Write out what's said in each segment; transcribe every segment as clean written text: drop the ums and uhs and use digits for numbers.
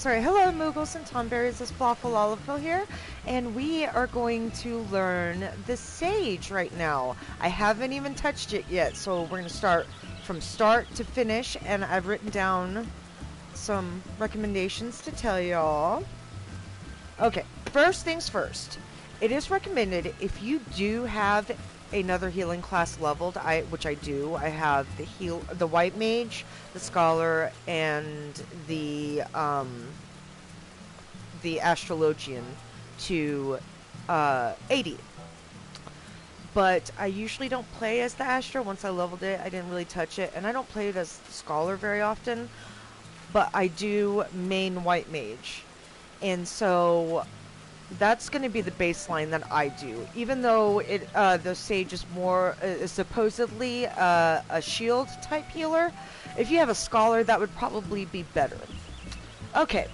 sorry, hello Moogles and Tomberries, this Flawful Lalafell here, and we are going to learn the Sage right now. I haven't even touched it yet, so we're going to start from start to finish, and I've written down some recommendations to tell y'all. Okay, first things first. It is recommended if you do have another healing class leveled, which I do. I have the White Mage, the Scholar, and the Astrologian to 80. But I usually don't play as the Astra. Once I leveled it, I didn't really touch it, and I don't play it as Scholar very often. But I do main White Mage, and so that's going to be the baseline that I do. Even though the Sage is more supposedly a shield type healer, if you have a Scholar, that would probably be better. Okay,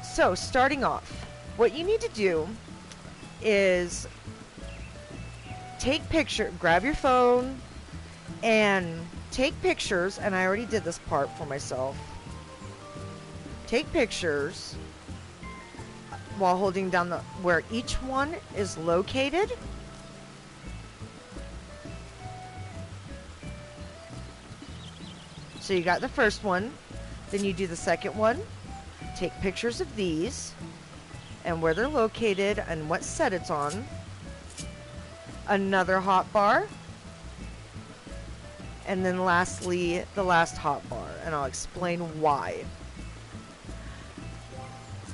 so starting off, what you need to do is grab your phone and take pictures, and I already did this part for myself. Take pictures while holding down where each one is located. So you got the first one, then you do the second one. Take pictures of these and where they're located and what set it's on. Another hotbar. And then lastly, the last hotbar, and I'll explain why.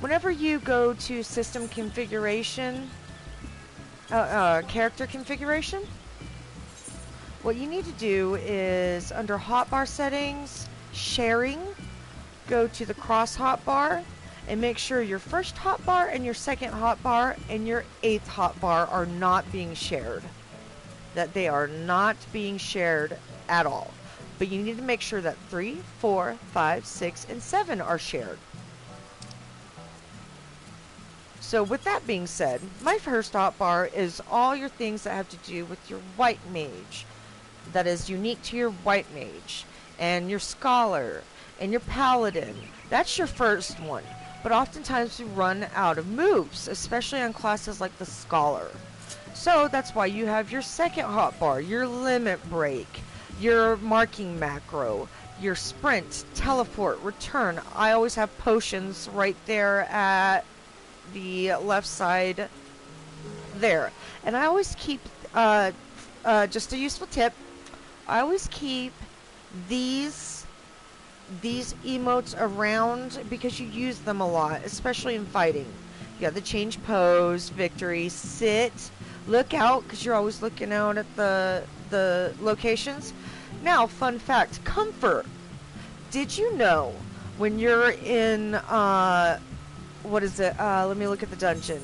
Whenever you go to system configuration, character configuration, what you need to do is under hotbar settings, sharing, go to the cross hotbar and make sure your first hotbar and your second hotbar and your 8th hotbar are not being shared. That they are not being shared at all. But you need to make sure that 3, 4, 5, 6, and 7 are shared. So with that being said, my first hotbar is all your things that have to do with your White Mage. That is unique to your White Mage. And your Scholar. And your Paladin. That's your first one. But oftentimes we run out of moves, especially on classes like the Scholar. So that's why you have your second hotbar, your Limit Break, your Marking Macro, your Sprint, Teleport, Return. I always have potions right there at the left side there. And I always keep, just a useful tip, I always keep these emotes around because you use them a lot, especially in fighting. You got the change pose, victory, sit, look out, because you're always looking out at the locations. Now, fun fact, comfort. Did you know when you're in, what is it? Let me look at the dungeon.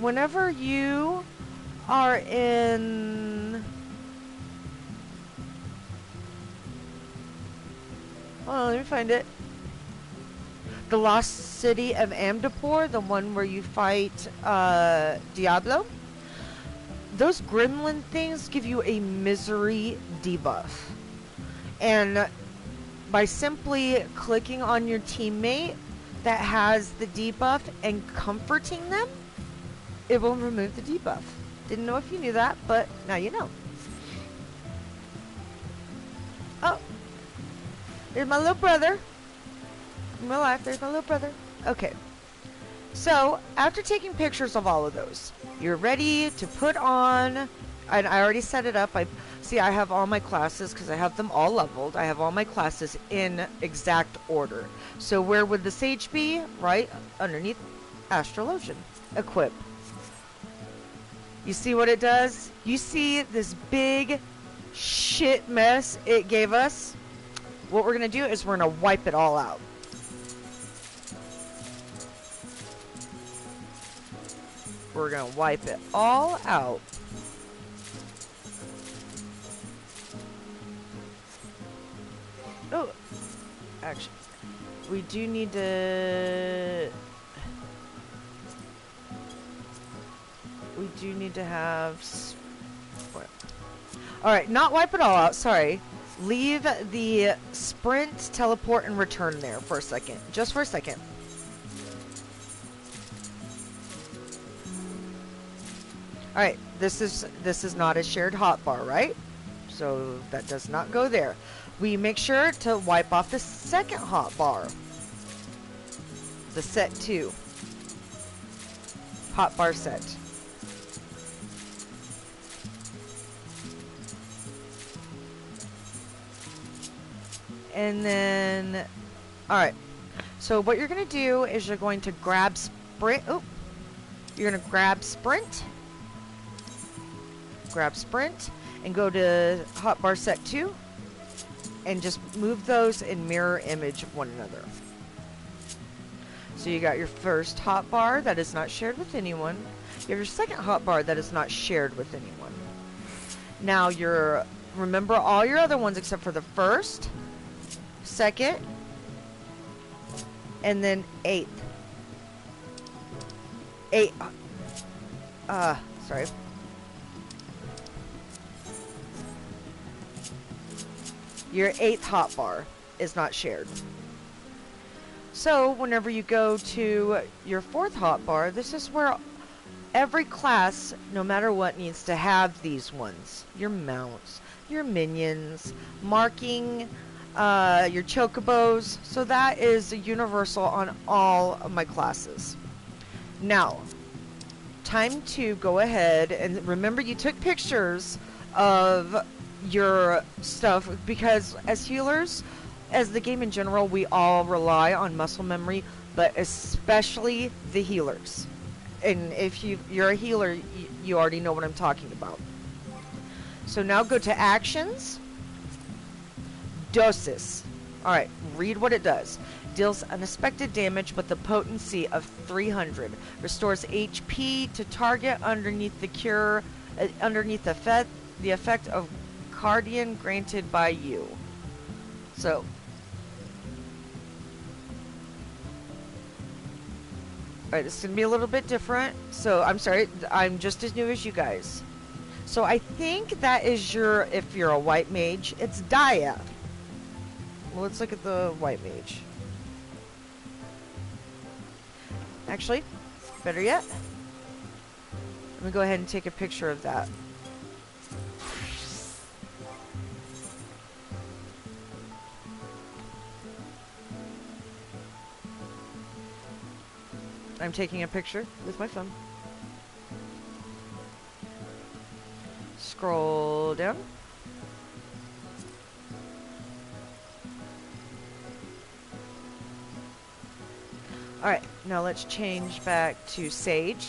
Whenever you are in... Hold on, let me find it. The Lost City of Amdapor, the one where you fight Diablo. Those gremlin things give you a misery debuff. And by simply clicking on your teammate that has the debuff and comforting them, it will remove the debuff. Didn't know if you knew that, but now you know. Oh, there's my little brother. In real life, there's my little brother. Okay. So, after taking pictures of all of those, you're ready to put on, and I already set it up. I have all my classes because I have them all leveled. I have all my classes in exact order. So where would the Sage be? Right underneath Astrologian. Equip. You see what it does? You see this big shit mess it gave us? What we're going to do is we're going to wipe it all out. We're going to wipe it all out. Oh, actually, we do need to... We do need to have... Alright, not wipe it all out, sorry. Leave the sprint, teleport, and return there for a second. Just for a second. Alright, this is not a shared hotbar, right? So that does not go there. We make sure to wipe off the second hotbar. The set 2. Hotbar set. And then, alright. So what you're going to do is you're going to grab sprint. Oh, you're going to grab sprint. Grab sprint. And go to hotbar set 2. And just move those in mirror image of one another. So you got your first hotbar that is not shared with anyone. You have your second hotbar that is not shared with anyone. Now remember all your other ones except for the first, second, and then 8th. Sorry. Your 8th hotbar is not shared. So whenever you go to your 4th hotbar, this is where every class, no matter what, needs to have these ones. Your mounts, your minions, marking, your chocobos. So that is universal on all of my classes. Now, time to go ahead and remember you took pictures of your stuff, because as healers, as the game in general, we all rely on muscle memory, but especially the healers. And if you're a healer, you already know what I'm talking about. So now go to actions. Dosis. Alright, read what it does. Deals unexpected damage with a potency of 300. Restores HP to target underneath the effect of Guardian granted by you. So alright, this is going to be a little bit different. So, I'm sorry, I'm just as new as you guys. So, I think that is if you're a white mage, it's Dia. Well, let's look at the white mage. Actually, better yet, let me go ahead and take a picture of that. I'm taking a picture with my phone. Scroll down. Alright, now let's change back to Sage.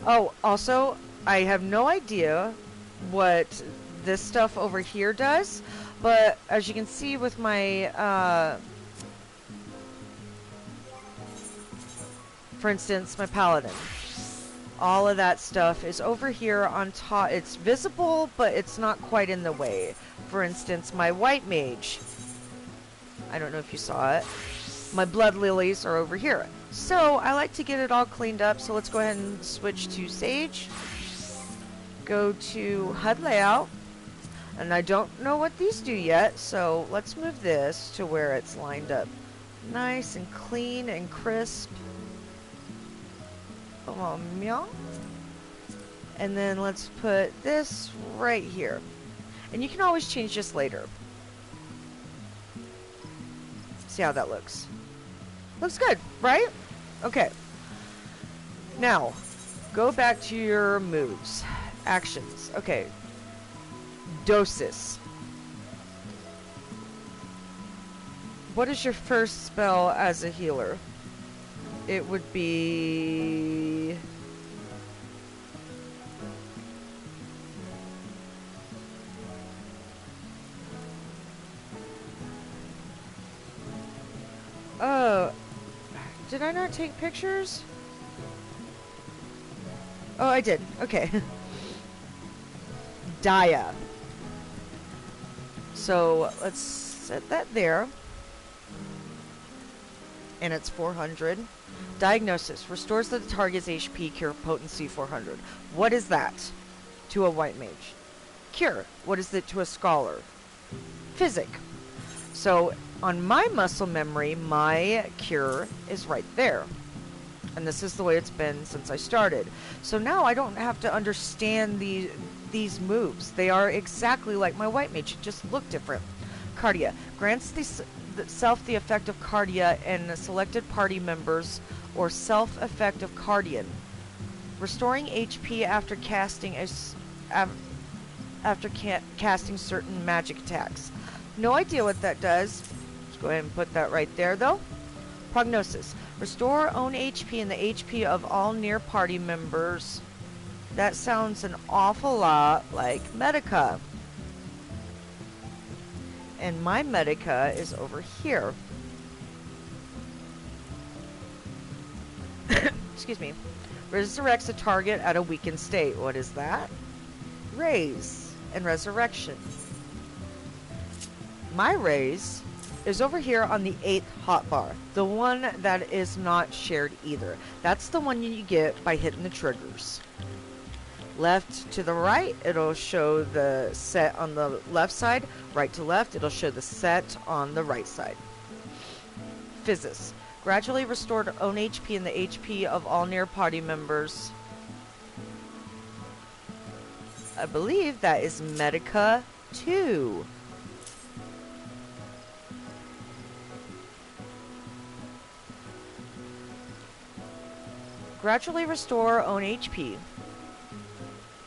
Oh, also, I have no idea what this stuff over here does, but as you can see with my, for instance, my paladin. All of that stuff is over here on top. It's visible, but it's not quite in the way. For instance, my white mage. I don't know if you saw it. My blood lilies are over here. So, I like to get it all cleaned up, so let's go ahead and switch to Sage. Go to Hud Layout. And I don't know what these do yet, so let's move this to where it's lined up nice and clean and crisp. And then let's put this right here. And you can always change this later. See how that looks. Looks good, right? Okay. Now, go back to your moves. Actions. Okay. Dosis. What is your first spell as a healer? It would be... Oh, did I not take pictures? Oh, I did. Okay. Dia. So, let's set that there. And it's 400. Diagnosis. Restores the target's HP, cure potency 400. What is that to a white mage? Cure. What is it to a scholar? Physic. So on my muscle memory, my cure is right there. And this is the way it's been since I started. So now I don't have to understand these moves. They are exactly like my white mage, just look different. Cardia. Grants self the effect of Cardia and selected party members, or self-effect of Cardian. Restoring HP after casting casting certain magic attacks. No idea what that does. Let's go ahead and put that right there, though. Prognosis. Restore own HP and the HP of all near party members. That sounds an awful lot like Medica. And my Medica is over here. Excuse me. Resurrects a target at a weakened state. What is that? Raise and resurrection. My raise is over here on the 8th hotbar. The one that is not shared either. That's the one you get by hitting the triggers. Left to the right, it'll show the set on the left side. Right to left, it'll show the set on the right side. Physis. Gradually restored own HP and the HP of all near party members. I believe that is Medica 2. Gradually restore own HP.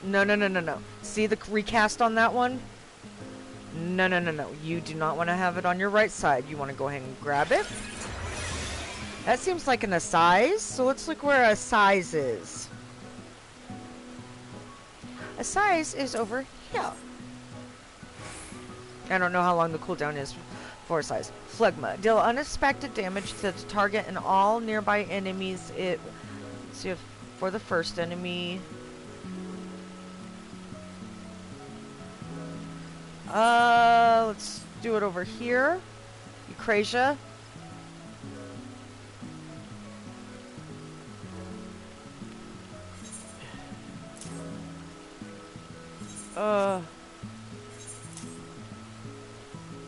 No. See the recast on that one? No. You do not want to have it on your right side. You want to go ahead and grab it. That seems like an Assize, so let's look where Assize is. Assize is over here. I don't know how long the cooldown is for Assize. Phlegma. Deal unexpected damage to the target and all nearby enemies. Let's see if for the first enemy. Let's do it over here. Eucrasia.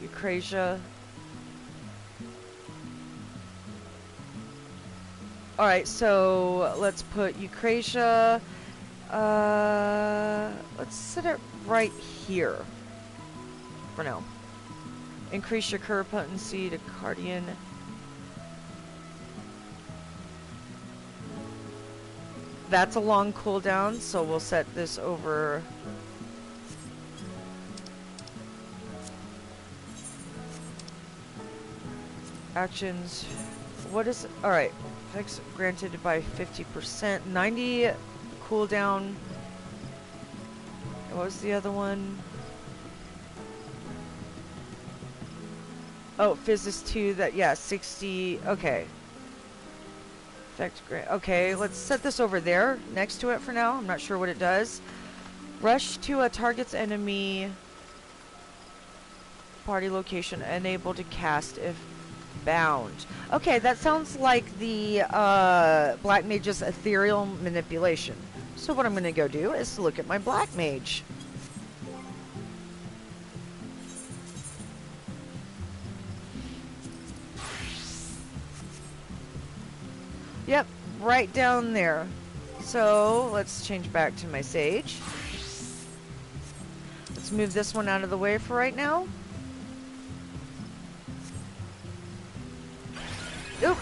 Eucrasia. Alright, so let's put Eucrasia. Let's set it right here for now. Increase your curve potency to Guardian. That's a long cooldown, so we'll set this over. Actions. What is it? Alright. Effects granted by 50%. 90 cooldown. What was the other one? Oh, Physis 2. That, yeah, 60. Okay. Effect grant. Okay, let's set this over there next to it for now. I'm not sure what it does. Rush to a target's enemy party location. Unable to cast if bound. Okay, that sounds like the Black Mage's ethereal manipulation. So what I'm going to go do is look at my Black Mage. Yep, right down there. So let's change back to my Sage. Let's move this one out of the way for right now. Oop.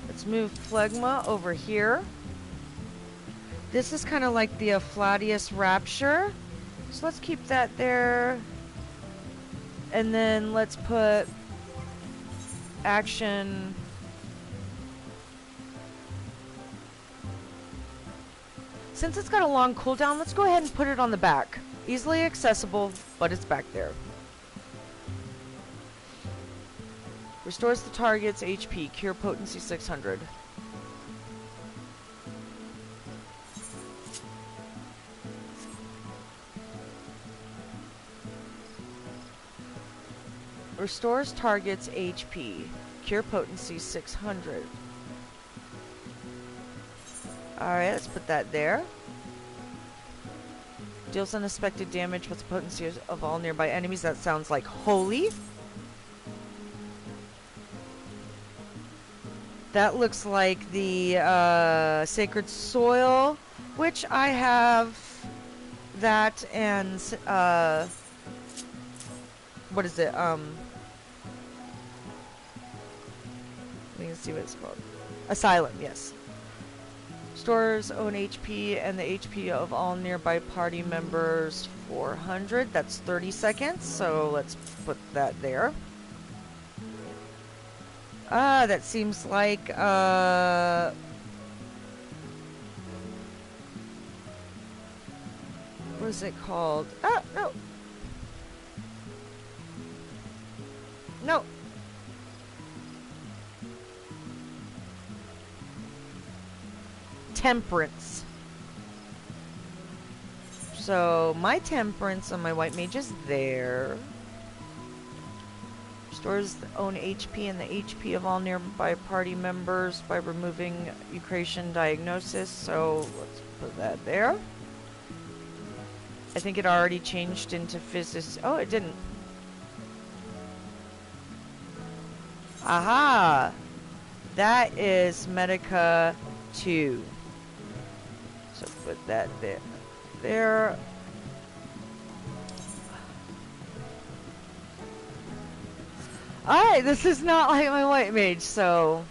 Let's move Phlegma over here. This is kind of like the Affladius Rapture. So let's keep that there. And then let's put action. Since it's got a long cooldown, let's go ahead and put it on the back. Easily accessible, but it's back there. Restores the target's HP. Cure potency 600. Restores target's HP. Cure potency 600. Alright, let's put that there. Deals unexpected damage with the potency of all nearby enemies. That sounds like holy. That looks like the Sacred Soil, which I have that and what is it? Let me see what it's called. Asylum, yes. Stores own HP and the HP of all nearby party members 400. That's 30 seconds, so let's put that there. That seems like what is it called? Ah, no. No. Temperance. So my temperance on my white mage is there. Restores own HP and the HP of all nearby party members by removing Eucration diagnosis. So let's put that there. I think it already changed into physics. Oh, it didn't. Aha! That is Medica 2. So put that there. There. Alright, this is not like my white mage, so...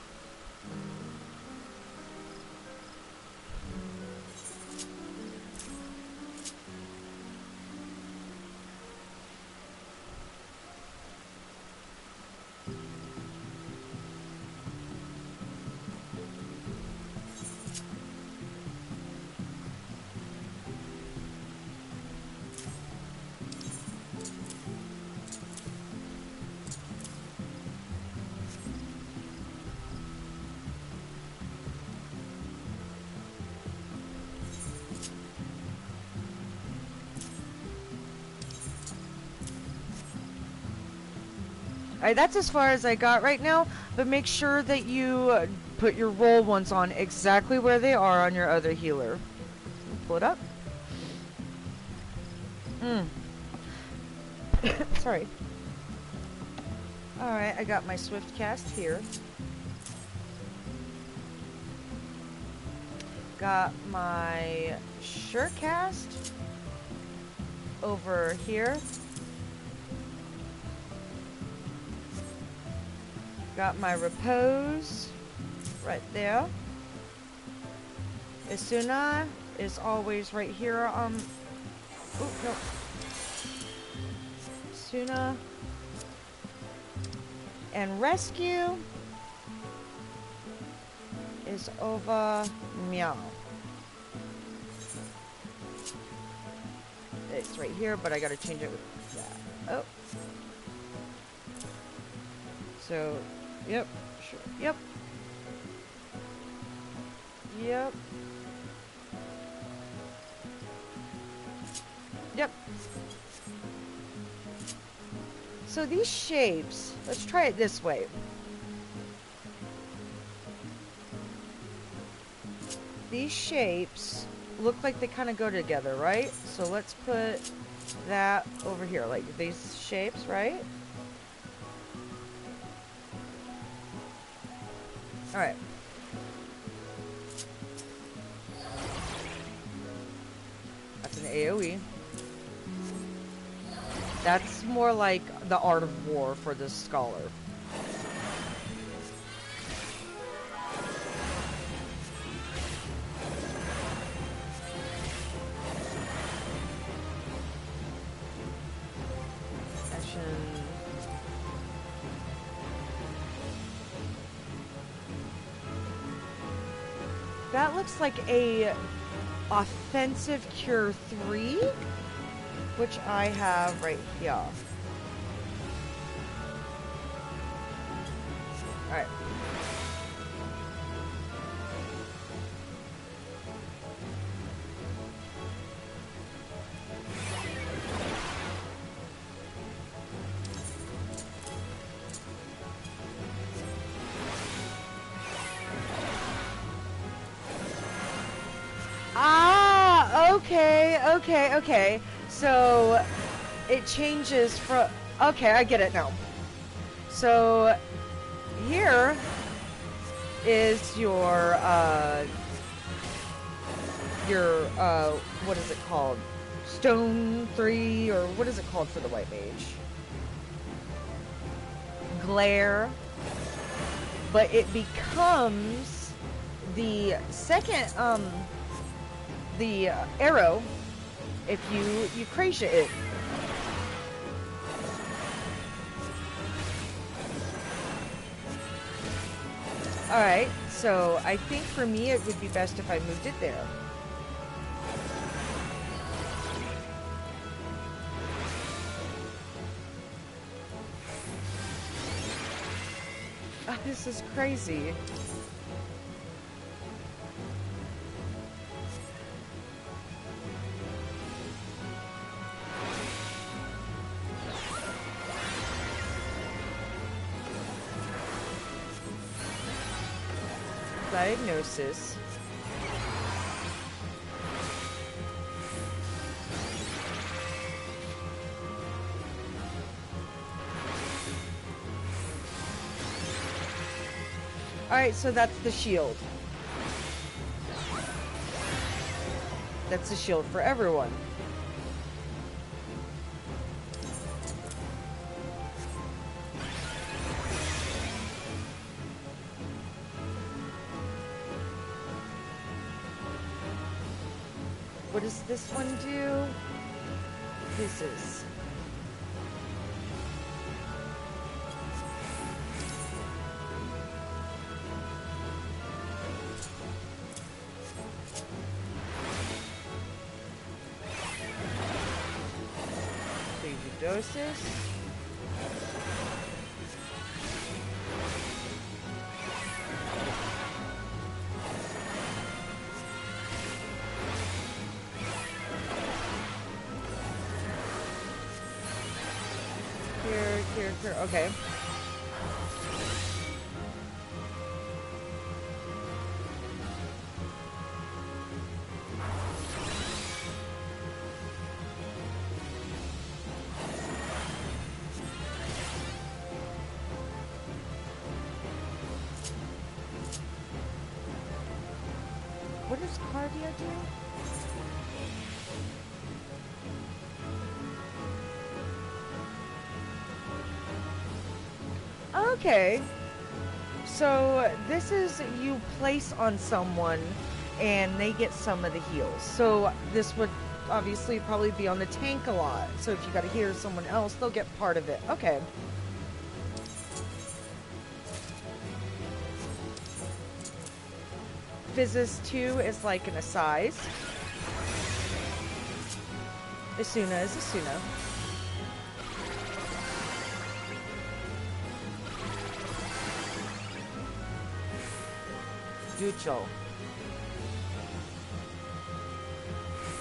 Alright, that's as far as I got right now, but make sure that you put your roll ones on exactly where they are on your other healer. Pull it up. Sorry. Alright, I got my swift cast here. Got my sure cast over here. Got my repose right there. Isuna is always right here. Oh no. Isuna and rescue is over meow. It's right here, but I gotta change it with that. Oh. So. Yep, sure. Yep. Yep. Yep. So these shapes, let's try it this way. These shapes look like they kind of go together, right? So let's put that over here, like these shapes, right? Alright. That's an AoE. That's more like the Art of War for this scholar. That looks like a offensive cure 3, which I have right here. Alright. Okay. So it changes from. Okay, I get it now. So here is your what is it called? Stone 3, or what is it called for the white mage? Glare. But it becomes the second the arrow if you Krasia it. Alright, so I think for me it would be best if I moved it there. Oh, this is crazy. Diagnosis. Alright, so that's the shield. That's the shield for everyone. What does this one do? This is... Dosis. Here. Okay. What does cardio do? Okay. So this is you place on someone and they get some of the heals. So this would obviously probably be on the tank a lot. So if you got to heal someone else, they'll get part of it. Okay. Physis 2 is like an Assize. Asuna is Asuna. Duchel.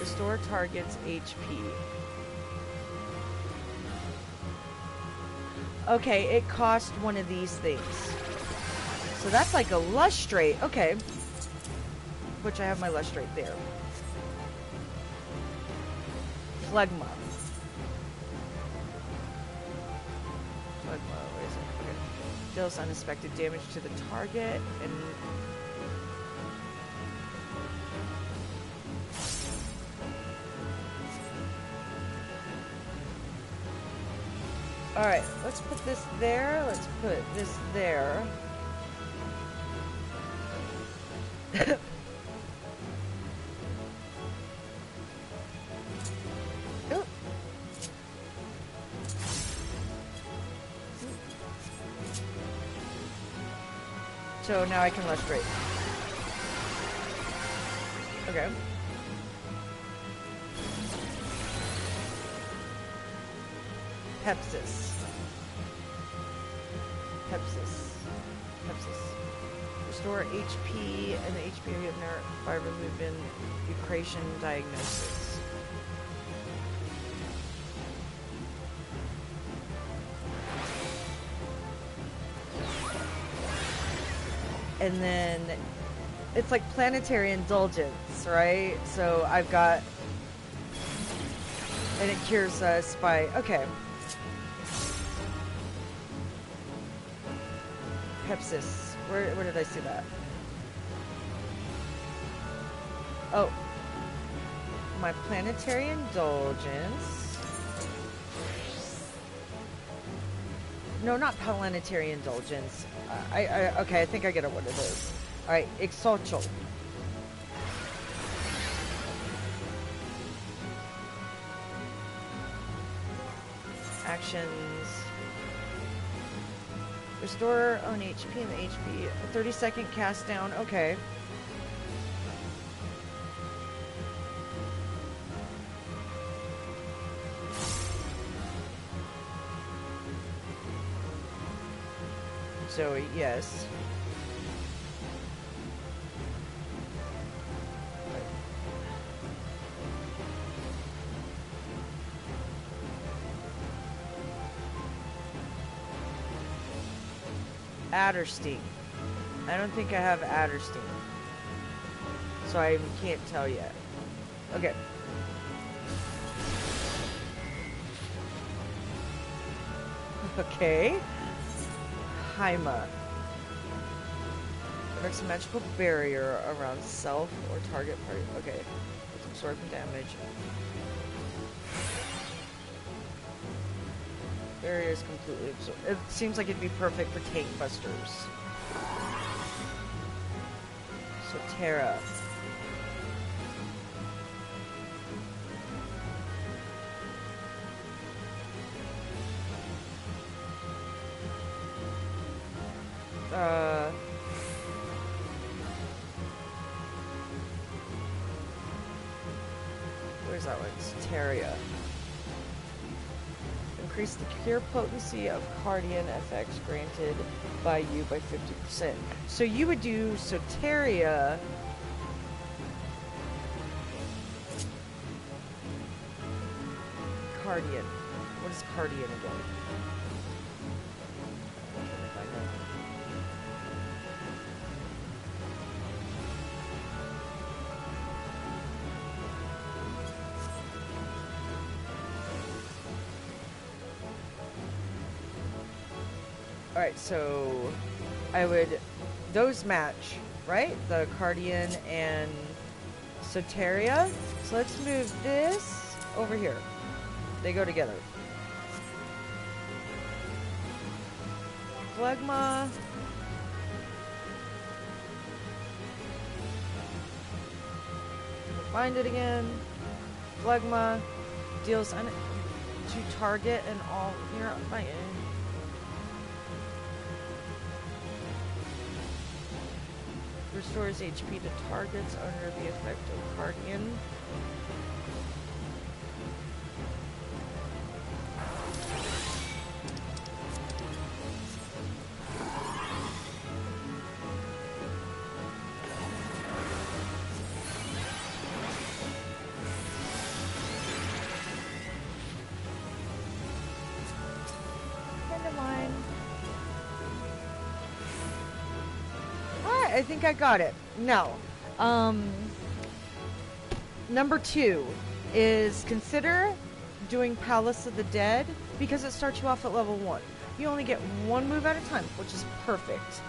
Restore target's HP. Okay, it cost one of these things. So that's like a lustrate. Okay. Which I have my lustrate there. Phlegma. Where is it? Okay. Deals unexpected damage to the target and... Alright, let's put this there. Let's put this there. So now I can lustrate. Okay. Pepsis. Restore HP and the HP of your fiber movement, Eucration diagnosis. And then it's like planetary indulgence, right? So I've got And it cures us by... Okay. Pepsis. Where did I see that? Oh. My planetary indulgence. No, not planetary indulgence. Okay, I think I get it what it is. Alright, Exocho. Actions. Restore on HP and the HP. 30-second cast down. Okay. Zoe, yes. Adderstein. I don't think I have Adderstein. So I can't tell yet. Okay. Okay. Haima. Erects a magical barrier around self or target party. Okay. It's absorbing damage. Barrier is completely absorbed. It seems like it'd be perfect for tank busters. So Terra. Where's that one? It's Terria. Increase the cure potency of Cardian effects granted by you by 50%. So you would do Soteria. Cardian. What is Cardian again? I'm trying to find out. Alright, so I would... Those match, right? The Cardian and Soteria. So let's move this over here. They go together. Phlegma. Find it again. Phlegma deals to target and all. You're fighting. Restores HP to targets under the effect of Cardian. I think I got it. No. Number 2 is consider doing Palace of the Dead because it starts you off at level 1. You only get one move at a time, which is perfect.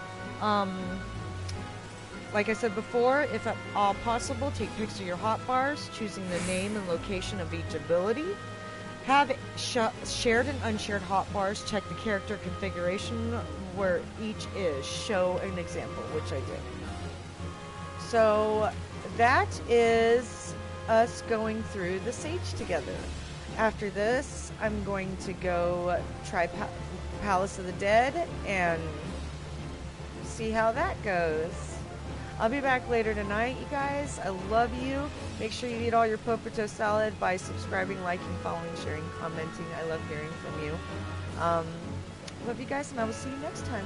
Like I said before, if at all possible, take pics of your hotbars, choosing the name and location of each ability. Have shared and unshared hotbars. Check the character configuration where each is. Show an example, which I did. So that is us going through the Sage together. After this, I'm going to go try Palace of the Dead and see how that goes. I'll be back later tonight, you guys. I love you. Make sure you eat all your potato salad by subscribing, liking, following, sharing, commenting. I love hearing from you. Love you guys, and I will see you next time.